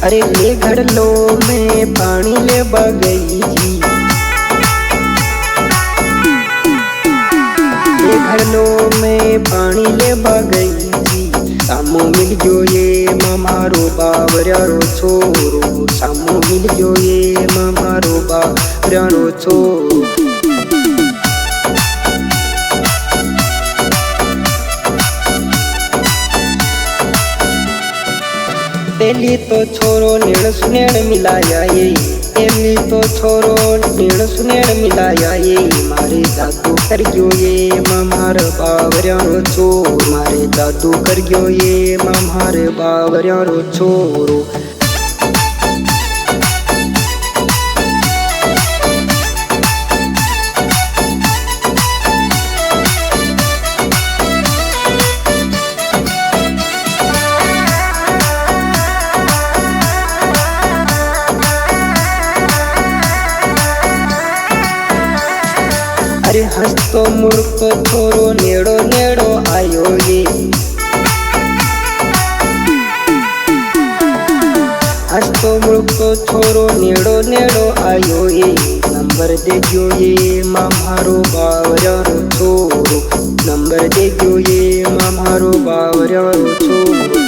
अरे ले घड़लो में पानी ले बगई जी, ले घड़लो में पानी ले बगई जी। सामो मिल गयो ये मारो बावरियारो छोरो, सामो मिल गयो ये मारो बावरियारो छोरो। पहली तो छोरो नेण सुनेण मिलाया ये, पहली तो छोरो नेण सुनेण मिलाया ये। मारे जादू कर गयो ये मार बावरियारो छोरो, मारे जादू कर गयो ये मार बावरियारो छोरो। अरे हंसतो मुड़तो छोरो नेड़ो नेड़ो आयो ये, हंसतो मुड़तो छोरो नेड़ो नेड़ो आयो ये। नंबर दे गयो ये मारो बावरियारो छोरो, नंबर दे गयो ये मारो बावरियारो छोरो।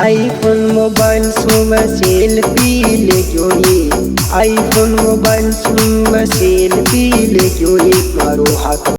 आईफोन मोबाइल सुबह सेल्फी ले गयो ये, आईफोन मोबाइल सुबह सेल्फी ले गयो ये। मारो हाथ